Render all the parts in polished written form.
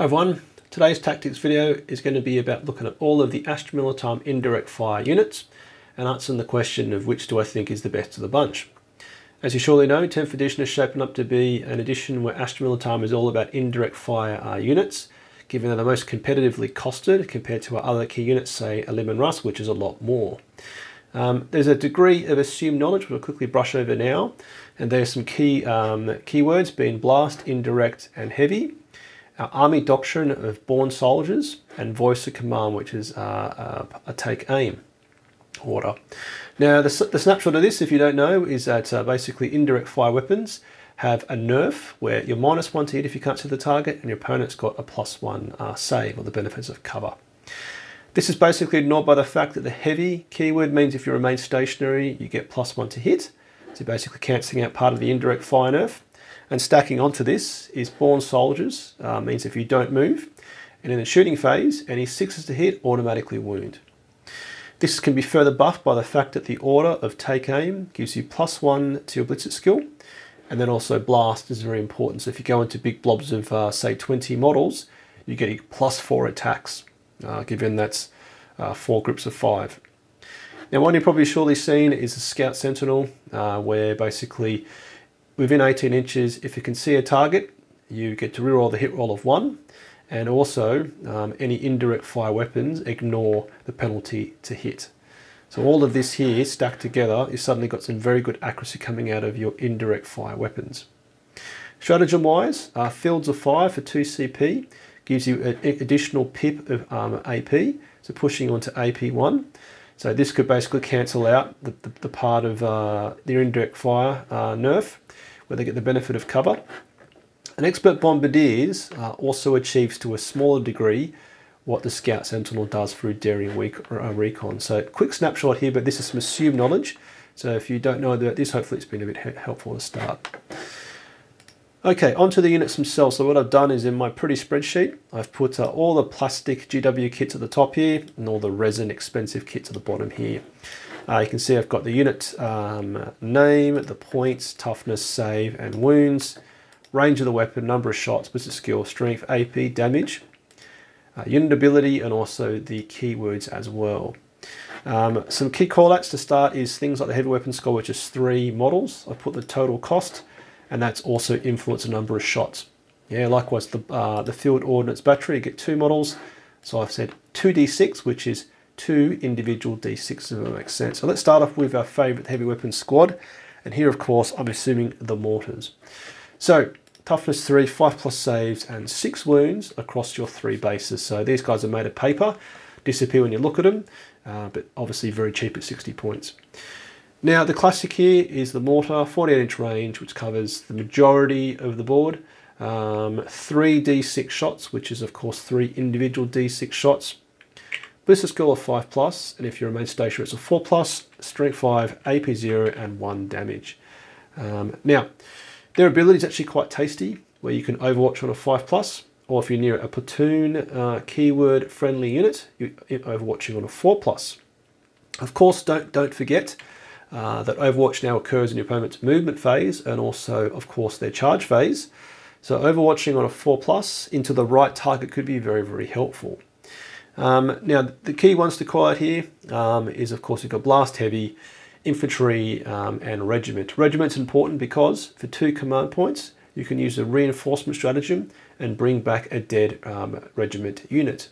Hi everyone, today's tactics video is going to be about looking at all of the Astra Militarum Indirect fire units and answering the question of which do I think is the best of the bunch. As you surely know, 10th edition is shaping up to be an edition where Astra Militarum is all about indirect fire units, given they're the most competitively costed compared to our other key units, say Elim and Rust, which is a lot more. There's a degree of assumed knowledge we'll quickly brush over now, and there's some key keywords being blast, indirect and heavy. Our army doctrine of born soldiers, and voice of command, which is a take aim order. Now the snapshot of this, if you don't know, is that basically indirect fire weapons have a nerf where you're -1 to hit if you can't see the target, and your opponent's got a +1 save, or the benefits of cover. This is basically ignored by the fact that the heavy keyword means if you remain stationary you get +1 to hit, so basically cancelling out part of the indirect fire nerf. And stacking onto this is born soldiers, means if you don't move, and in the shooting phase, any 6s to hit automatically wound. This can be further buffed by the fact that the order of take aim gives you +1 to your blitzer skill, and then also blast is very important. So if you go into big blobs of say 20 models, you get +4 attacks, given that's 4 groups of 5. Now one you've probably surely seen is the Scout Sentinel, where basically within 18 inches, if you can see a target, you get to reroll the hit roll of 1, and also any indirect fire weapons ignore the penalty to hit. So all of this here stacked together, you've suddenly got some very good accuracy coming out of your indirect fire weapons. Stratagem wise, fields of fire for 2 CP gives you an additional pip of AP, so pushing onto AP1. So this could basically cancel out the part of the indirect fire nerf, where they get the benefit of cover. And expert bombardiers also achieves to a smaller degree what the Scout Sentinel does through daring recon. So quick snapshot here, but this is some assumed knowledge. So if you don't know about this, hopefully it's been a bit helpful to start. Okay, onto the units themselves. So what I've done is in my pretty spreadsheet, I've put all the plastic GW kits at the top here and all the resin expensive kits at the bottom here. You can see I've got the unit name, the points, toughness, save and wounds, range of the weapon, number of shots, blitzer skill, strength, AP, damage, unit ability, and also the keywords as well. Some key callouts to start is things like the heavy weapon score, which is 3 models. I've put the total cost, and that's also influenced the number of shots. Yeah, likewise the field ordnance battery, you get 2 models. So I've said 2d6, which is 2 individual d6s, if that makes sense. So let's start off with our favourite heavy weapons squad, and here of course I'm assuming the mortars. So toughness 3, 5+ saves and 6 wounds across your 3 bases. So these guys are made of paper, disappear when you look at them, but obviously very cheap at 60 points. Now the classic here is the mortar, 48-inch range, which covers the majority of the board. 3 d6 shots, which is of course 3 individual d6 shots. Blitzer skill of 5+, and if you remain stationary it's a 4+, strength 5, AP 0 and 1 damage. Now, their ability is actually quite tasty, where you can overwatch on a 5+, or if you're near a platoon keyword friendly unit, you're overwatching on a 4+. Of course, don't forget that overwatch now occurs in your opponent's movement phase, and also of course their charge phase. So overwatching on a 4+ into the right target could be very, very helpful. Now the key ones to call out here is of course you've got blast, heavy, infantry and regiment. Regiment's important because for 2 command points you can use a reinforcement stratagem and bring back a dead regiment unit.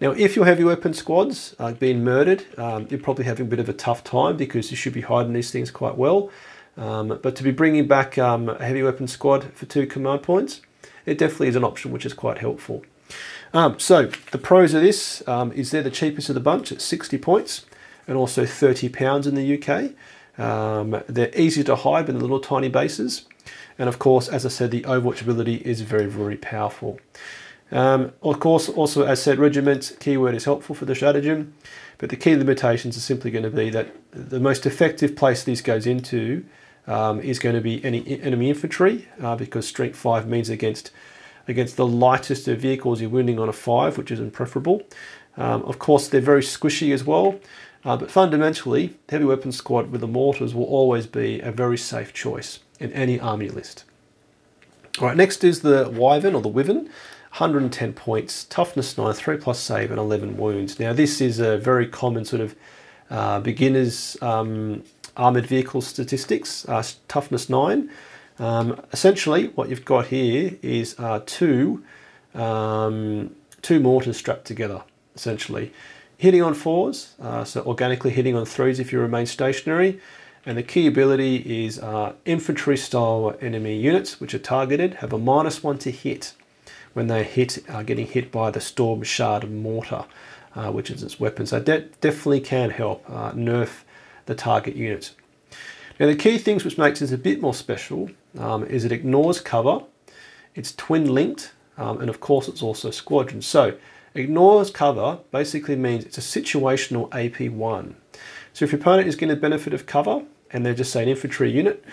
Now if your heavy weapon squads are being murdered, you're probably having a bit of a tough time because you should be hiding these things quite well. But to be bringing back a heavy weapon squad for 2 command points, it definitely is an option which is quite helpful. So the pros of this is they're the cheapest of the bunch at 60 points and also £30 in the UK. They're easy to hide with little tiny bases. And of course, as I said, the overwatch ability is very, very powerful. Of course, also as said, regiment keyword is helpful for the stratagem, but the key limitations are simply going to be that the most effective place this goes into is going to be any enemy infantry, because strength 5 means against the lightest of vehicles you're wounding on a 5, which isn't preferable. Of course, they're very squishy as well, but fundamentally, heavy weapon squad with the mortars will always be a very safe choice in any army list. All right, next is the Wyvern or the Wyvern. 110 points, toughness 9, 3+ save, and 11 wounds. Now this is a very common sort of beginner's armoured vehicle statistics, toughness 9. Essentially what you've got here is two mortars strapped together, essentially. Hitting on 4s, so organically hitting on 3s if you remain stationary. And the key ability is infantry style enemy units which are targeted have a -1 to hit when they are getting hit by the Storm Shard mortar, which is its weapon. So that definitely can help nerf the target unit. Now the key things which makes this a bit more special is it ignores cover, it's twin linked, and of course it's also squadron. So ignores cover basically means it's a situational AP1. So if your opponent is getting the benefit of cover and they're just say an infantry unit,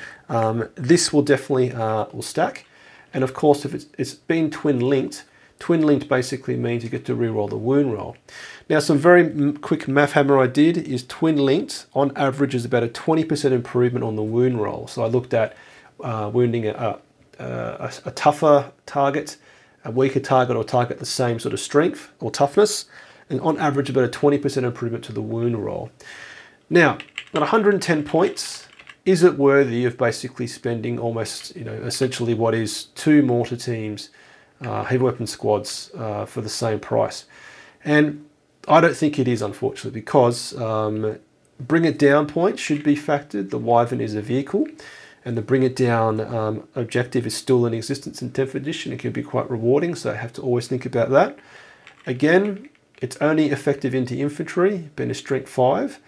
this will definitely will stack. And of course if it's been twin linked basically means you get to reroll the wound roll. Now some very quick math hammer I did is twin linked on average is about a 20% improvement on the wound roll. So I looked at wounding a tougher target, a weaker target, or target the same sort of strength or toughness, and on average about a 20% improvement to the wound roll. Now at 110 points, is it worthy of basically spending almost, essentially what is 2 mortar teams, heavy weapon squads for the same price? And I don't think it is, unfortunately, because bring it down point should be factored. The Wyvern is a vehicle, and the bring it down objective is still in existence in 10th edition. It can be quite rewarding, so I have to always think about that. Again, it's only effective into infantry, being a strength 5,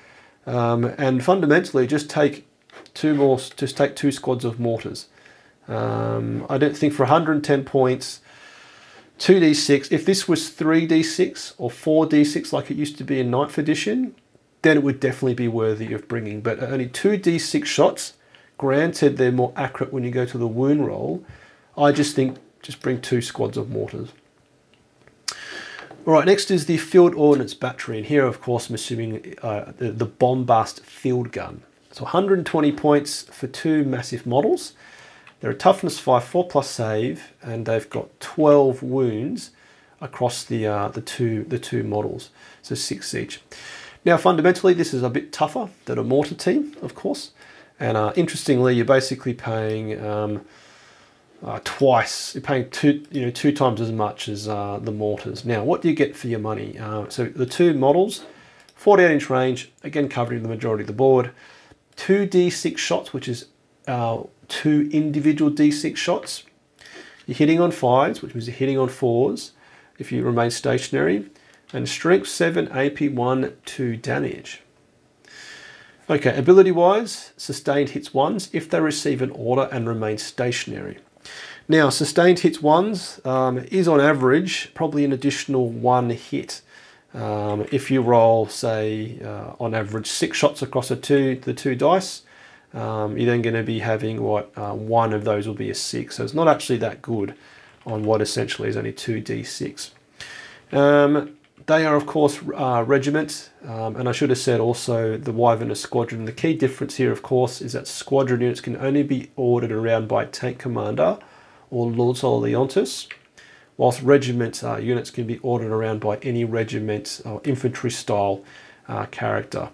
and fundamentally just take 2 squads of mortars. I don't think for 110 points, 2d6, if this was 3d6 or 4d6 like it used to be in 9th edition, then it would definitely be worthy of bringing. But only 2d6 shots, granted they're more accurate when you go to the wound roll, I just think just bring 2 squads of mortars. All right, next is the Field Ordnance Battery, and here of course I'm assuming the Bombast Field Gun. So 120 points for 2 massive models. They're a toughness 5, 4+ save, and they've got 12 wounds across the two models, so 6 each. Now fundamentally this is a bit tougher than a mortar team, of course, and interestingly you're basically paying twice. You're paying 2 times as much as the mortars. Now what do you get for your money? So the 2 models, 48-inch range, again covering the majority of the board. 2d6 shots, which is 2 individual d6 shots. You're hitting on 5s, which means you're hitting on 4s if you remain stationary, and strength 7, AP1, 2 damage. Okay, ability wise, sustained hits 1s if they receive an order and remain stationary. Now sustained hits 1s is on average probably an additional 1 hit. If you roll, say, on average 6 shots across the two dice, you're then going to be having one of those will be a 6. So it's not actually that good on what essentially is only 2d6. They are of course regiment, and I should have said also the Wyvern is squadron. The key difference here of course is that squadron units can only be ordered around by tank commander or Lord Leontus, whilst regiment units can be ordered around by any regiment or infantry style character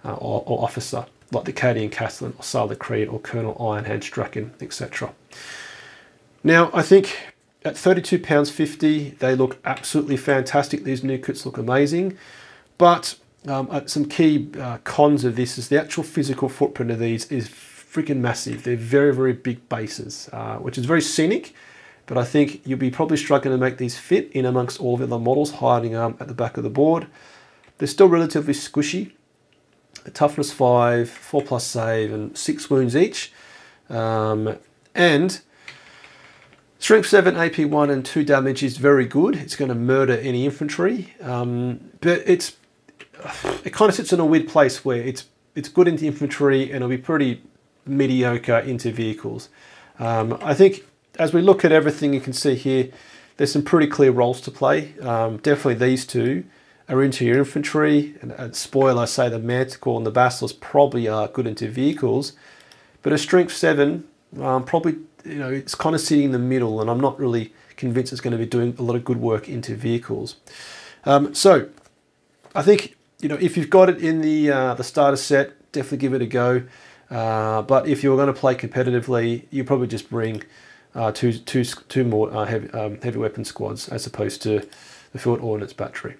or officer, like the Cadian Castellan or Sala Creed or Colonel Ironhand Strachan, etc. Now I think at £32.50 they look absolutely fantastic. These new kits look amazing, but some key cons of this is the actual physical footprint of these is freaking massive. They're very, very big bases, which is very scenic, but I think you'll be probably struggling to make these fit in amongst all the other models hiding at the back of the board. They're still relatively squishy. A toughness 5, 4+ save, and 6 wounds each. And strength 7, AP1, and 2 damage is very good. It's going to murder any infantry, but it kind of sits in a weird place where it's good into infantry and it'll be pretty mediocre into vehicles. I think as we look at everything you can see here, there's some pretty clear roles to play. Definitely these two are into your infantry, and spoiler, say the Manticore and the Basilisk probably are good into vehicles, but a strength 7 probably, it's kind of sitting in the middle, and I'm not really convinced it's going to be doing a lot of good work into vehicles. So I think, you know, if you've got it in the starter set, definitely give it a go. But if you're going to play competitively, you probably just bring two more heavy weapon squads as opposed to the field ordnance battery.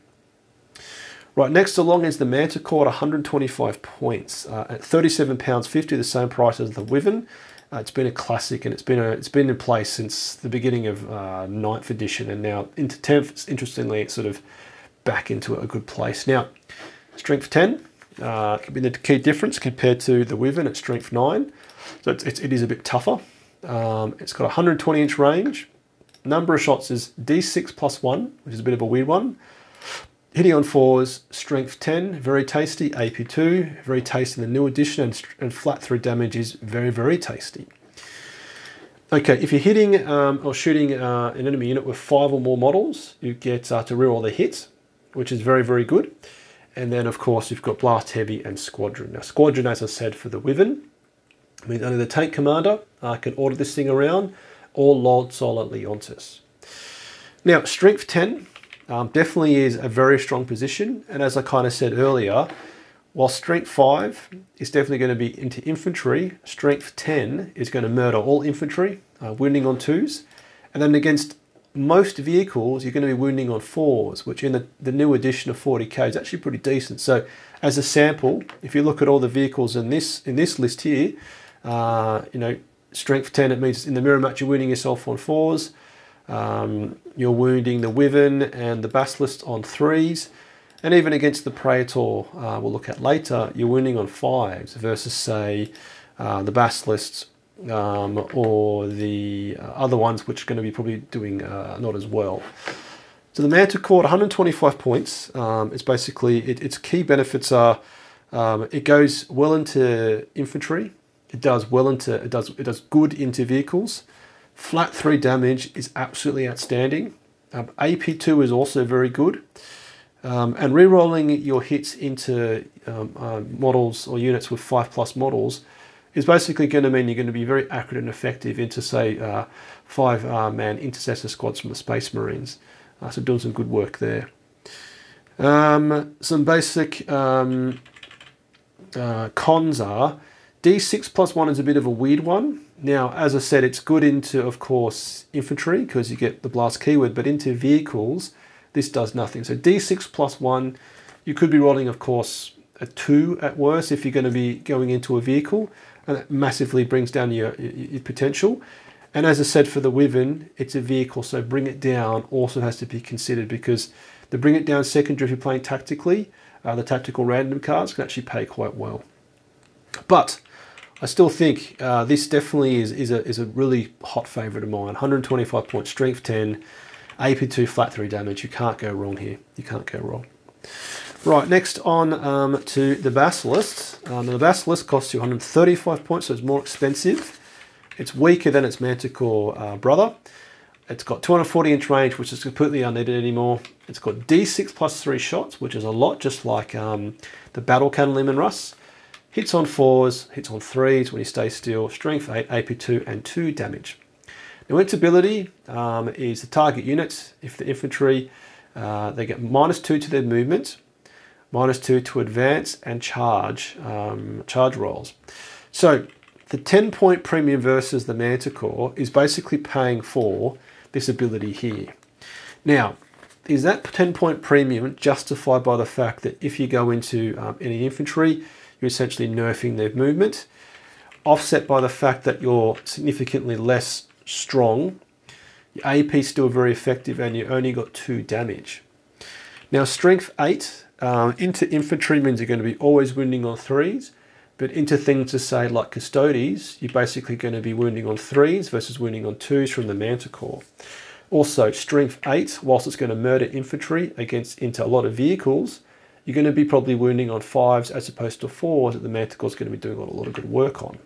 Right, next along is the Manticore at 125 points at £37.50, the same price as the Wyvern. It's been a classic, and it's been in place since the beginning of 9th edition, and now into 10th. Interestingly, it's sort of back into a good place now. Strength 10 can be the key difference compared to the Wyvern at strength 9. So it is a bit tougher. It's got a 120-inch range. Number of shots is D6 plus 1, which is a bit of a weird one. Hitting on 4s, strength 10, very tasty. AP2, very tasty in the new edition, and flat 3 damage is very, very tasty. Okay, if you're hitting or shooting an enemy unit with 5 or more models, you get to reroll the hits, which is very, very good. And then, of course, you've got Blast Heavy and Squadron. Now, Squadron, as I said, for the Wyvern, means only the tank commander can order this thing around, or Lord Solar Leontis. Now, strength 10 definitely is a very strong position. And as I kind of said earlier, while strength 5 is definitely going to be into infantry, strength 10 is going to murder all infantry, wounding on 2s. And then against most vehicles, you're going to be wounding on 4s, which in the new edition of 40k is actually pretty decent. So as a sample, if you look at all the vehicles in this list here, you know, strength 10, it means in the mirror match you're wounding yourself on 4s. You're wounding the Wyvern and the Basilisk on 3s. And even against the Praetor, we'll look at later, you're wounding on 5s versus, say, the Basilisks or the other ones, which are going to be probably doing not as well. So the Manticore, 125 points. It's basically, its key benefits are it goes well into infantry. It does good into vehicles. Flat 3 damage is absolutely outstanding. AP2 is also very good. And rerolling your hits into models or units with 5+ models is basically going to mean you're going to be very accurate and effective into, say, 5-man intercessor squads from the Space Marines. So doing some good work there. Some basic cons are D6 plus 1 is a bit of a weird one. Now, as I said, it's good into, of course, infantry because you get the blast keyword, but into vehicles, this does nothing. So D6 plus 1, you could be rolling, of course, a 2 at worst if you're going to be going into a vehicle, and that massively brings down your potential. And as I said, for the Wyvern, it's a vehicle, so bring it down also has to be considered, because the bring it down secondary, if you're playing tactically, the tactical random cards can actually pay quite well. But I still think this definitely is a really hot favourite of mine. 125 points, strength 10, AP2, flat 3 damage. You can't go wrong here. You can't go wrong. Right, next on to the Basilisk. The Basilisk costs you 135 points, so it's more expensive. It's weaker than its Manticore brother. It's got 240-inch range, which is completely unneeded anymore. It's got D6 plus 3 shots, which is a lot, just like the Battle Cannon Leman Russ. Hits on 4s, hits on 3s when you stay still, strength 8, AP2, and 2 damage. Now, its ability is the target units. If the infantry, they get -2 to their movement, -2 to advance and charge rolls. So the 10-point premium versus the Manticore is basically paying for this ability here. Now, is that 10-point premium justified by the fact that if you go into any infantry, you're essentially nerfing their movement, offset by the fact that you're significantly less strong, your AP is still very effective, and you only got 2 damage. Now, strength 8 into infantry means you're going to be always wounding on 3s, but into things to say like Custodes, you're basically going to be wounding on 3s versus wounding on 2s from the Manticore. Also, strength 8, whilst it's going to murder infantry into a lot of vehicles, you're going to be probably wounding on 5s as opposed to 4s that the Manticore is going to be doing a lot of good work on.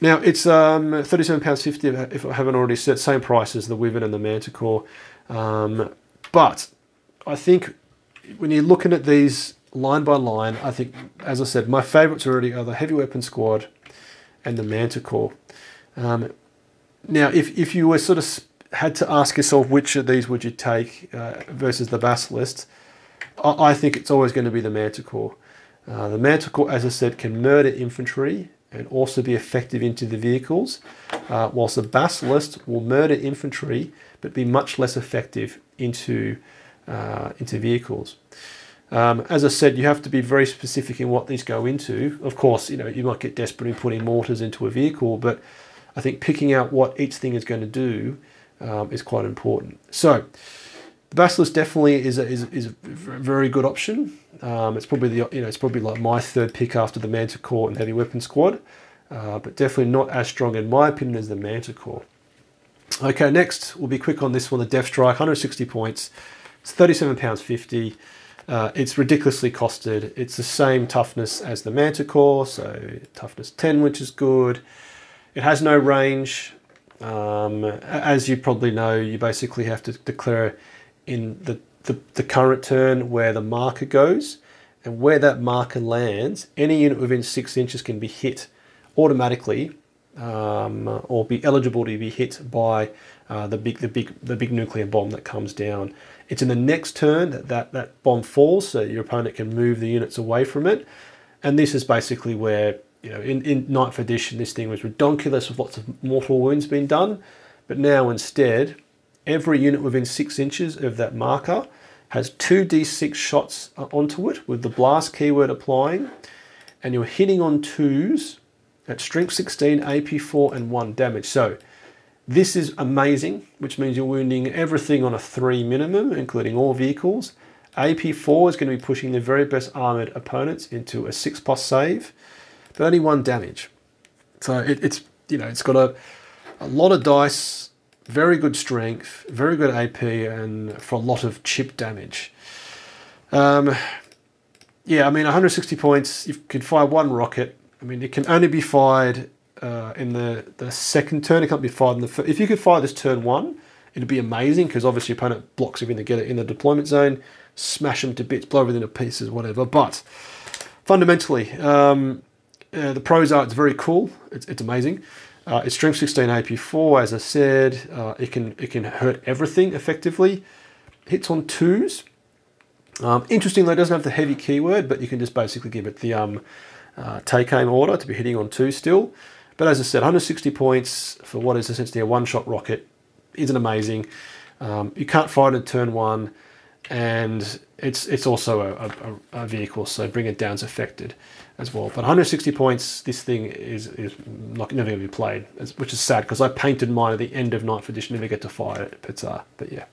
Now, it's £37.50 if I haven't already said, same price as the Wyvern and the Manticore. But I think when you're looking at these line by line, I think, as I said, my favourites already are the Heavy Weapon Squad and the Manticore. Now, if you were sort of had to ask yourself which of these would you take versus the Basilisk, I think it's always going to be the Manticore. The Manticore, as I said, can murder infantry and also be effective into the vehicles, whilst the Basilisk will murder infantry but be much less effective into vehicles. As I said, you have to be very specific in what these go into. Of course, you might get desperate in putting mortars into a vehicle, but I think picking out what each thing is going to do is quite important. So the Basilisk definitely is a very good option. It's probably it's probably like my third pick after the Manticore and Heavy Weapon Squad, but definitely not as strong in my opinion as the Manticore. Okay, next we'll be quick on this one. The Deathstrike, 160 points. It's £37.50. It's ridiculously costed. It's the same toughness as the Manticore, so toughness 10, which is good. It has no range. As you probably know, you basically have to declare in the current turn where the marker goes, and where that marker lands, any unit within 6 inches can be hit automatically, or be eligible to be hit by the big nuclear bomb that comes down. It's in the next turn that bomb falls, so your opponent can move the units away from it. And this is basically where, in 9th edition, this thing was redonkulous with lots of mortal wounds being done. But now instead, every unit within 6 inches of that marker has 2d6 shots onto it with the blast keyword applying. And you're hitting on 2s at strength 16, AP 4, and 1 damage. So this is amazing, which means you're wounding everything on a 3 minimum, including all vehicles. AP 4 is going to be pushing the very best armoured opponents into a 6+ save, but only 1 damage. So it's got a lot of dice, very good strength, very good AP, and for a lot of chip damage. Yeah, I mean, 160 points, you could fire 1 rocket. I mean, it can only be fired in the second turn. It can't be fired in the first. If you could fire this turn 1, it'd be amazing, because obviously your opponent blocks everything to get it in the deployment zone, smash them to bits, blow everything to pieces, whatever. But fundamentally, the pros are it's very cool. It's amazing. It's strength 16 AP 4, as I said. It can hurt everything effectively. Hits on 2s. Interestingly, it doesn't have the heavy keyword, but you can just basically give it the take aim order to be hitting on 2 still. But as I said, 160 points for what is essentially a one-shot rocket isn't amazing. You can't fire it in turn 1, and it's also a vehicle, so bring it down is affected as well. But 160 points, this thing is never going to be played, which is sad, because I painted mine at the end of 9th edition, never get to fire it, but yeah.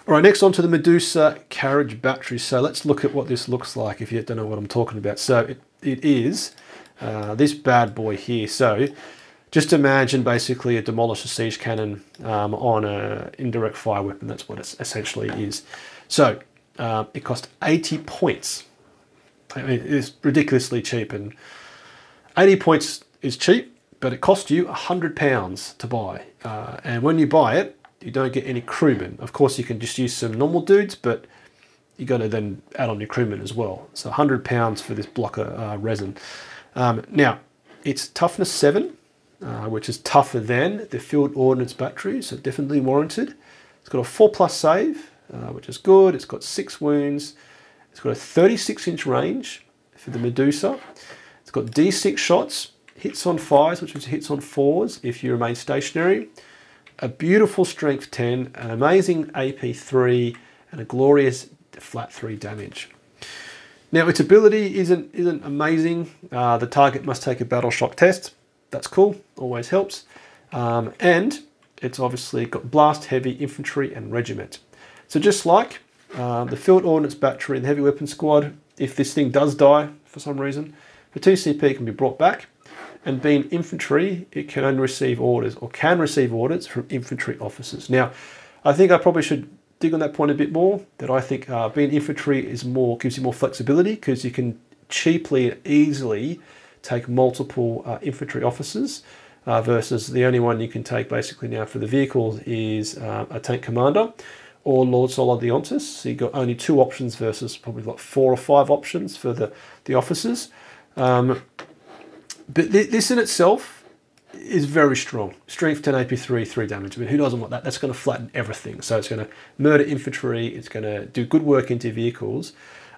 All right, next on to the Medusa Carriage battery. So let's look at what this looks like if you don't know what I'm talking about. So it is this bad boy here. So just imagine basically a demolisher siege cannon on an indirect fire weapon. That's what it essentially is. So it cost 80 points. I mean, it's ridiculously cheap, and 80 points is cheap, but it cost you £100 to buy. And when you buy it, you don't get any crewmen. Of course, you can just use some normal dudes, but you got to then add on your crewmen as well. So £100 for this block of resin. Now, it's toughness 7, which is tougher than the field ordnance battery, so definitely warranted. It's got a 4+ save, which is good. It's got 6 wounds. It's got a 36-inch range for the Medusa. It's got D6 shots, hits on 5s, which means hits on 4s if you remain stationary. A beautiful strength 10, an amazing AP 3, and a glorious flat 3 damage. Now, its ability isn't amazing. The target must take a battle shock test. That's cool, always helps. And it's obviously got blast, heavy, infantry, and regiment. So just like the field ordnance battery and the heavy weapon squad, if this thing does die for some reason, the 2CP can be brought back. And being infantry, it can only receive orders, or can receive orders from infantry officers. Now, I think I probably should dig on that point a bit more, that I think being infantry gives you more flexibility, because you can cheaply and easily take multiple infantry officers, versus the only one you can take basically now for the vehicles is a tank commander or Lord Sol Adiontis. So you've got only 2 options versus probably like 4 or 5 options for the officers. But this in itself is very strong. Strength 10, AP3, 3 damage. I mean, who doesn't want that? That's going to flatten everything. So it's going to murder infantry. It's going to do good work into vehicles.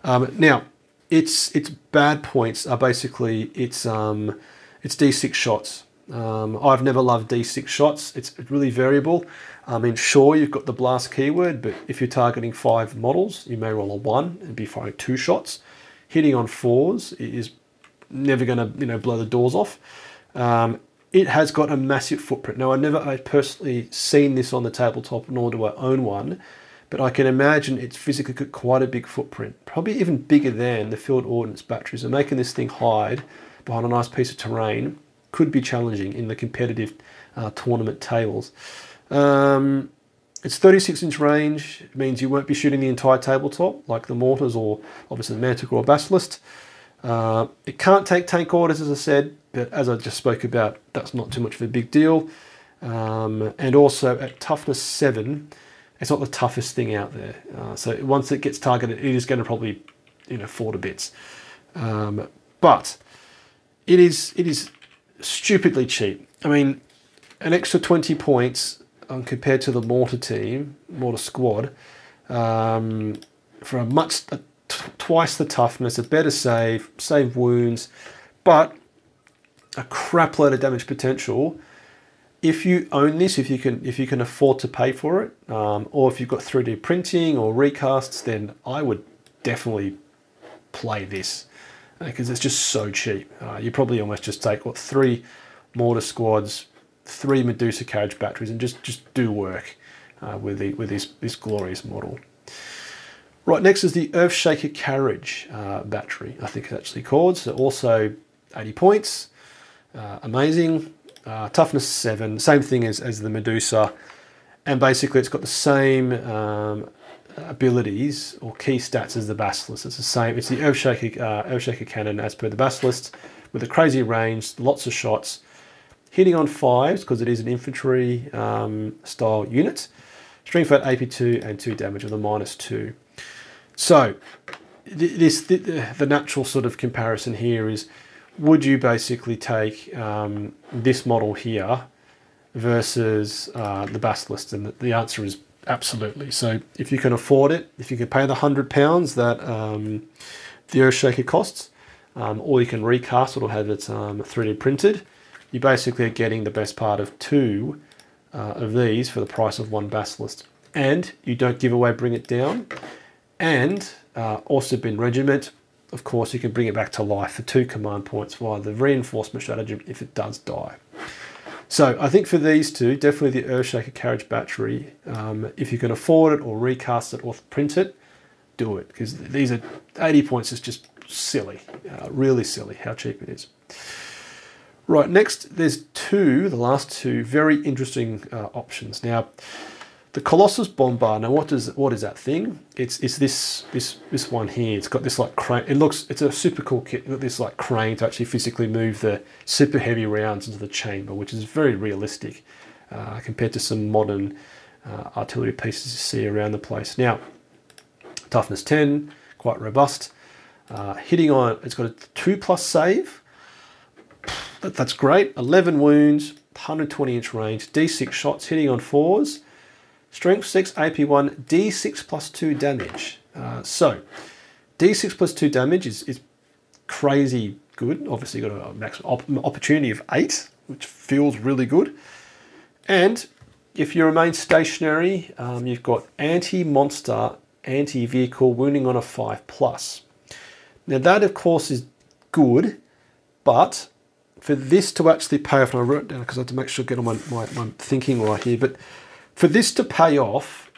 Now, its bad points are basically it's D6 shots. I've never loved D6 shots. It's really variable. I mean, sure, you've got the blast keyword, but if you're targeting 5 models, you may roll a 1 and be firing 2 shots. Hitting on 4s is never going to, blow the doors off. It has got a massive footprint. Now, I've personally seen this on the tabletop, nor do I own one, but I can imagine it's physically got quite a big footprint, probably even bigger than the field ordnance batteries. And making this thing hide behind a nice piece of terrain could be challenging in the competitive tournament tables. It's 36-inch range. It means you won't be shooting the entire tabletop, like the mortars or obviously the Manticore or Basilisk. It can't take tank orders, as I said, but as I just spoke about, that's not too much of a big deal. And also at toughness 7, it's not the toughest thing out there. So once it gets targeted, it is going to probably, fall to bits. But it is stupidly cheap. I mean, an extra 20 points compared to the mortar squad, for twice the toughness, a better save wounds, but a crap load of damage potential. If you own this, if you can afford to pay for it, or if you've got 3D printing or recasts, then I would definitely play this because it's just so cheap. You probably almost just take 3 mortar squads, 3 Medusa Carriage batteries, and just do work with this glorious model. Right, next is the Earthshake Carriage battery, I think it's actually called. So also 80 points, amazing. Toughness 7, same thing as the Medusa, and basically it's got the same abilities or key stats as the Basilisk. It's the same. It's the Earthshake cannon as per the Basilisk, with a crazy range, lots of shots, hitting on 5s because it is an infantry style unit. Strength at AP2 and 2 damage with a -2. So the natural sort of comparison here is, would you basically take this model here versus the Basilisk? And the answer is absolutely. So if you can afford it, if you can pay the £100 that the Earthshaker costs, or you can recast it or have it 3D printed, you basically are getting the best part of 2 of these for the price of 1 Basilisk. And you don't give away Bring It Down. And also Bin Regiment. Of course, you can bring it back to life for 2 command points via the reinforcement stratagem if it does die. So I think for these two, definitely the Earthshake Carriage battery, if you can afford it or recast it or print it, do it. Because these are 80 points is just silly, really silly how cheap it is. Right, next there's the last two very interesting options. Now, the Colossus Bombard. Now, what is that thing? It's this one here. It's got this like crane. It's a super cool kit. It's got this like crane to actually physically move the super heavy rounds into the chamber, which is very realistic compared to some modern artillery pieces you see around the place. Now, toughness 10, quite robust. Hitting on, it's got a 2+ save. That's great. 11 wounds, 120-inch range, D6 shots, hitting on 4s. Strength 6, AP1, D6 plus 2 damage. So, D6 plus 2 damage is crazy good. Obviously, you've got a maximum opportunity of 8, which feels really good. And if you remain stationary, you've got anti-monster, anti-vehicle, wounding on a 5+. Now, that, of course, is good, but for this to actually pay off, and I wrote it down because I had to make sure I get on my thinking right here, but for this to pay off,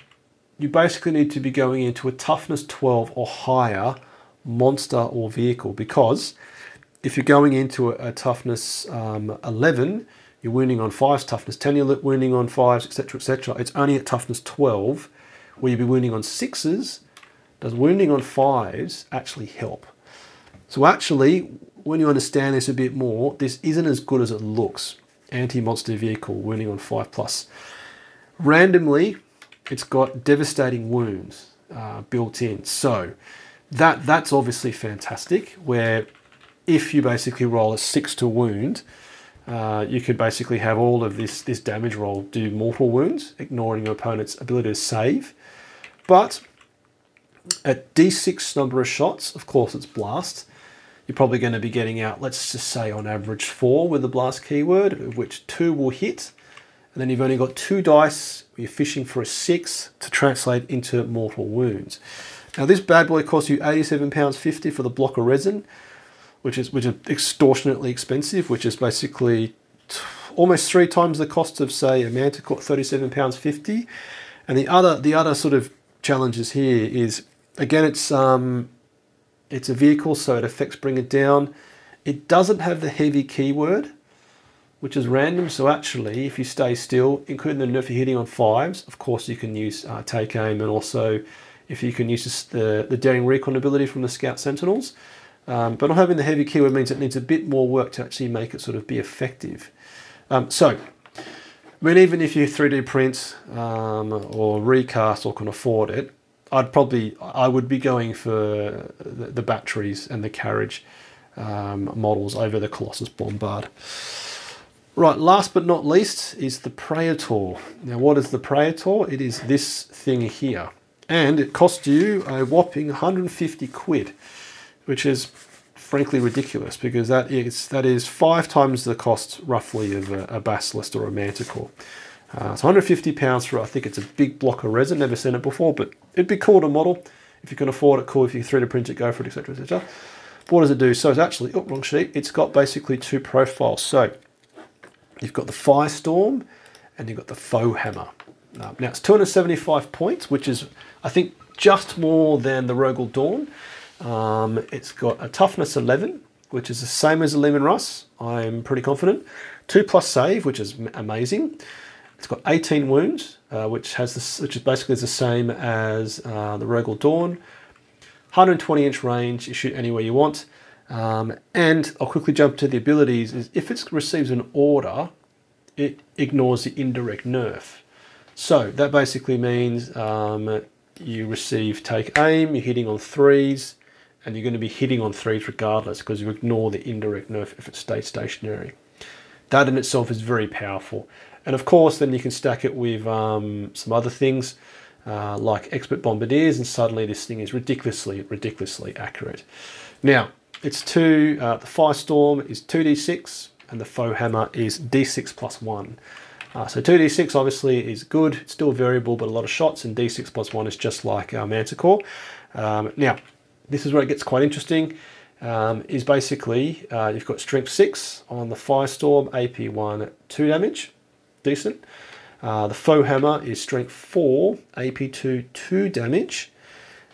you basically need to be going into a toughness 12 or higher monster or vehicle, because if you're going into a toughness 11, you're wounding on 5s, toughness 10, you're wounding on 5s, etc., etc. It's only at toughness 12 where you'll be wounding on 6s. Does wounding on 5s actually help? So actually, when you understand this a bit more, this isn't as good as it looks. Anti-monster vehicle, wounding on 5+. Randomly, it's got devastating wounds built in. So that's obviously fantastic, where if you basically roll a 6 to wound, you could basically have all of this damage roll do mortal wounds, ignoring your opponent's ability to save. But at D6 number of shots, of course it's blast, you're probably going to be getting out, let's just say on average 4 with the blast keyword, of which 2 will hit. And then you've only got 2 dice, you're fishing for a 6 to translate into mortal wounds. Now this bad boy costs you £87.50 for the block of resin, which is extortionately expensive, which is basically almost 3 times the cost of, say, a Manticore, £37.50. And the other sort of challenges here is, again, it's a vehicle, so it affects bring it down. It doesn't have the heavy keyword, which is random. So actually, if you stay still, including the nerf for hitting on 5s, of course you can use take aim, and also if you can use the daring recon ability from the Scout Sentinels. But not having the heavy keyword means it needs a bit more work to actually make it sort of be effective. So, I mean, even if you 3D print or recast or can afford it, I would be going for the batteries and the carriage models over the Colossus Bombard. Right, last but not least is the Praetor. Now, what is the Praetor? It is this thing here, and it costs you a whopping 150 quid, which is frankly ridiculous, because that is 5 times the cost roughly of a Basilisk or a Manticore. It's £150 for, I think it's a big block of resin. Never seen it before, but it'd be cool to model. If you can afford it, cool. If you 3D print it, go for it, etc, etc. What does it do? So it's actually, oh, wrong sheet. It's got basically 2 profiles. So you've got the Firestorm and you've got the Foe Hammer. Now it's 275 points, which is, I think, just more than the Rogal Dawn. It's got a toughness 11, which is the same as the Lehman Russ. I'm pretty confident. 2+ save, which is amazing. It's got 18 wounds, which is basically the same as the Rogal Dawn. 120-inch range, you shoot anywhere you want. And I'll quickly jump to the abilities. Is if it receives an order, it ignores the indirect nerf. So that basically means you receive take aim, you're hitting on 3s, and you're going to be hitting on 3s regardless, because you ignore the indirect nerf if it stays stationary. That in itself is very powerful. And of course, then you can stack it with some other things like expert bombardiers, and suddenly this thing is ridiculously accurate. Now, it's the Firestorm is 2d6, and the Foe Hammer is d6 + 1. So 2d6 obviously is good, it's still variable, but a lot of shots, and d6 + 1 is just like our Manticore. Now, this is where it gets quite interesting. Is basically you've got strength 6 on the Firestorm, AP 1, 2 damage, decent. The Foe Hammer is strength 4, AP 2, 2 damage.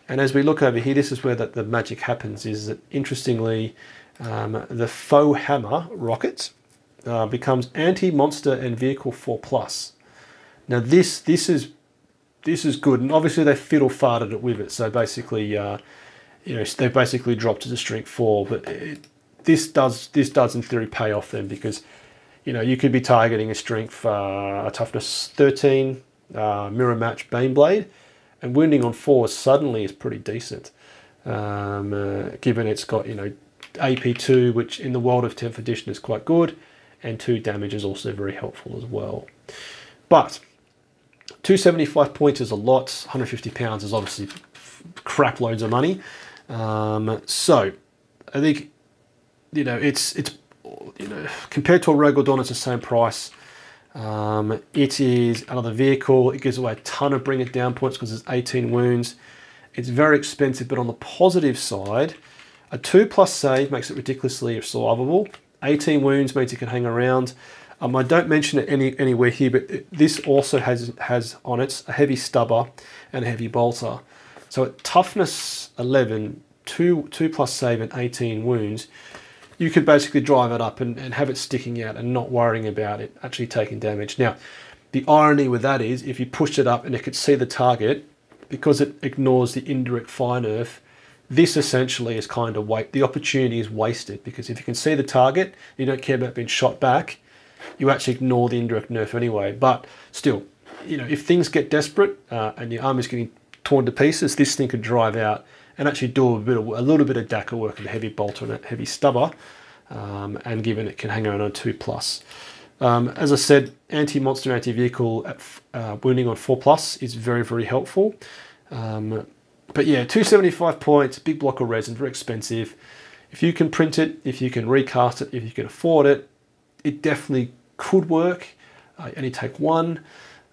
And as we look over here, this is where the magic happens, is that interestingly, the Foe Hammer rocket becomes anti-monster and vehicle 4+. Now this is good, and obviously they fiddle-farted it with it, so basically you know, they basically dropped it to strength 4, but this does in theory pay off then, because you know, you could be targeting a strength, a toughness 13, mirror match Baneblade, and wounding on 4 suddenly is pretty decent, given it's got, you know, AP 2, which in the world of 10th edition is quite good, and 2 damage is also very helpful as well. But 275 points is a lot. £150 is obviously crap loads of money. So I think, you know, it's you know, compared to a Rogal Dawn, it's the same price. It is another vehicle. It gives away a ton of bring it down points because it's 18 wounds. It's very expensive, but on the positive side, a 2+ save makes it ridiculously survivable. 18 wounds means you can hang around. I don't mention it anywhere here, but this also has on it a heavy stubber and a heavy bolter. So at toughness 11, 2+ save and 18 wounds, you could basically drive it up and have it sticking out and not worrying about it actually taking damage. Now, the irony with that is if you pushed it up and it could see the target, because it ignores the indirect fire nerf, this essentially is kind of the opportunity is wasted, because if you can see the target, you don't care about being shot back, you actually ignore the indirect nerf anyway. But still, you know, if things get desperate and your army's getting torn to pieces, this thing could drive out and actually do a little bit of DACA work with a heavy bolter and a heavy stubber, and given it can hang around on 2+. As I said, anti-monster, anti-vehicle at wounding on 4+ is very, very helpful. But yeah, 275 points, big block of resin, very expensive. If you can print it, if you can recast it, if you can afford it, it definitely could work. I only take one.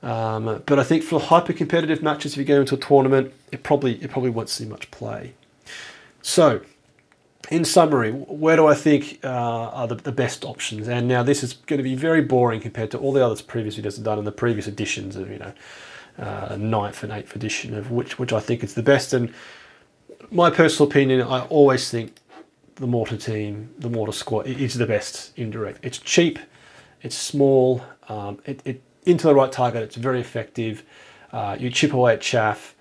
But I think for hyper competitive matches, if you go into a tournament, it probably won't see much play. So, in summary, where do I think are the best options? And now this is going to be very boring compared to all the others previous videos I've done in the previous editions of 9th and 8th edition of which I think is the best. And my personal opinion, I always think the mortar team, the mortar squad is the best indirect. It's cheap, it's small, it into the right target, it's very effective. You chip away at chaff.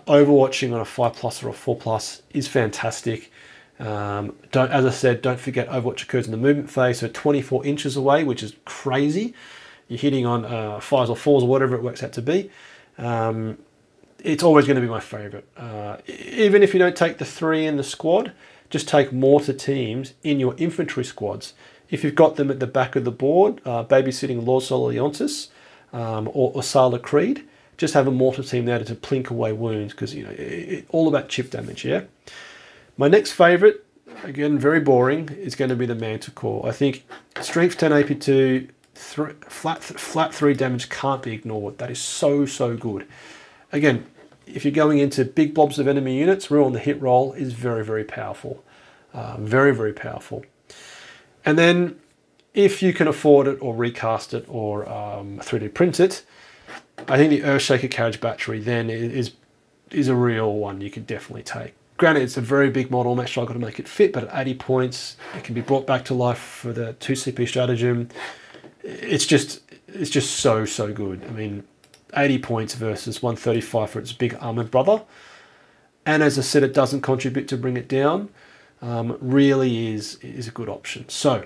Overwatching on a 5+ or a 4+ is fantastic. As I said, don't forget Overwatch occurs in the movement phase, so 24 inches away, which is crazy. You're hitting on 5s or 4s or whatever it works out to be. It's always going to be my favourite. Even if you don't take the 3 in the squad, just take mortar teams in your infantry squads. If you've got them at the back of the board, babysitting Lord Sol Leontis or Sala Creed, just have a mortar team there to plink away wounds, because all about chip damage. Yeah. My next favourite, again very boring, is going to be the Manticore. I think strength 10 AP2, flat 3 damage can't be ignored. That is so good. Again, if you're going into big blobs of enemy units, on the hit roll is very, very powerful. Very powerful. And then if you can afford it or recast it or 3D print it, I think the Earthshake Carriage battery then is a real one you could definitely take. Granted, it's a very big model, and I struggle to make it fit, but at 80 points, it can be brought back to life for the 2CP stratagem. It's just so good. I mean, 80 points versus 135 for its big armored brother. And as I said, it doesn't contribute to bring it down. Really is a good option. So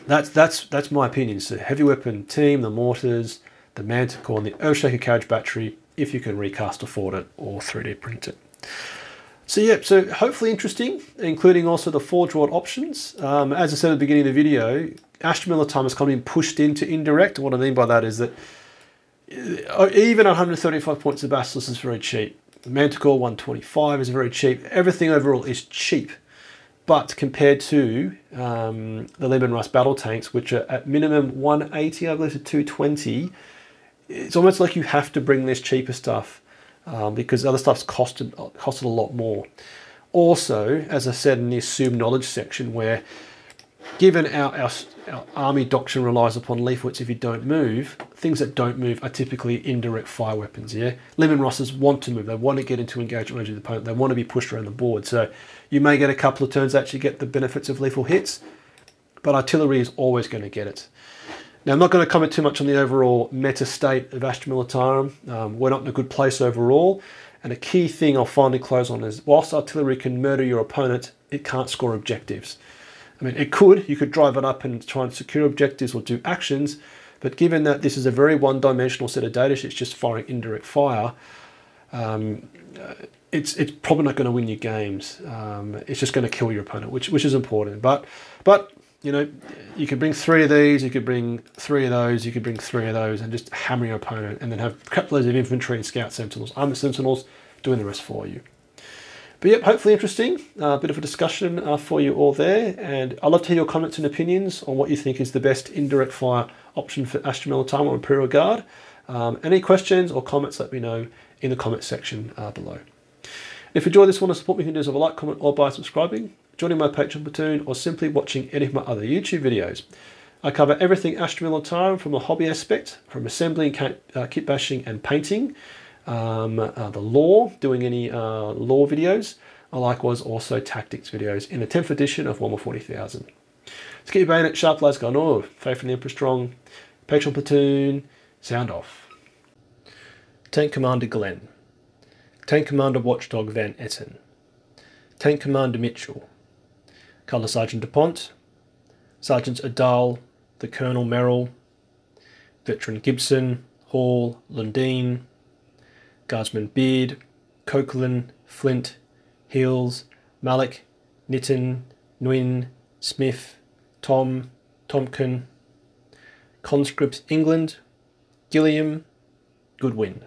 that's my opinion. So heavy weapon team, the mortars, the Manticore, and the Earthshake Carriage battery, if you can recast, afford it, or 3D print it. So yeah, so hopefully interesting, including also the Forgewell options. As I said at the beginning of the video, Astra Militarum has kind of been pushed into indirect. And what I mean by that is that even 135 points of Basilisk is very cheap. The Manticore 125 is very cheap. Everything overall is cheap. But compared to the Leman Russ battle tanks, which are at minimum 180, I believe, to 220, it's almost like you have to bring this cheaper stuff because other stuff's costed a lot more. Also, as I said in the assumed knowledge section, where given our army doctrine relies upon lethal hits if you don't move, things that don't move are typically indirect fire weapons, yeah? Leman Russes want to move, they want to get into engagement range with the opponent, they want to be pushed around the board, so you may get a couple of turns to actually get the benefits of lethal hits, but artillery is always going to get it. Now, I'm not going to comment too much on the overall meta state of Astra Militarum. We're not in a good place overall, and a key thing I'll finally close on is, whilst artillery can murder your opponent, it can't score objectives. I mean, you could drive it up and try and secure objectives or do actions, but given that this is a very one-dimensional set of data, it's just firing indirect fire, it's probably not going to win you games. It's just going to kill your opponent, which is important. But you could bring 3 of these, you could bring 3 of those, you could bring 3 of those, and just hammer your opponent, and then have crap loads of infantry and scout sentinels, armored sentinels, doing the rest for you. But yep, hopefully interesting, a bit of a discussion for you all there, and I'd love to hear your comments and opinions on what you think is the best indirect fire option for Astra Militarum or Imperial Guard. Any questions or comments, let me know in the comment section below. If you enjoyed this, want to support me, you can do so a like, comment, or by subscribing, joining my Patreon Platoon, or simply watching any of my other YouTube videos. I cover everything Astra Militarum from a hobby aspect, from assembling, kit bashing and painting, the lore, doing any lore videos. I likewise also tactics videos in the 10th edition of Warhammer 40,000. Let's get your bayonet sharp, lads gone on. Faith in the Emperor strong. Patreon Platoon, sound off. Tank Commander Glenn. Tank Commander Watchdog Van Etten. Tank Commander Mitchell. Colour Sergeant DuPont. Sergeants Adal, the Colonel Merrill, Veteran Gibson, Hall, Lundeen, Guardsman Beard, Coquelin, Flint, Hills, Malik, Nitton, Nguyen, Smith, Tom, Tompkin, Conscripts England, Gilliam, Goodwin.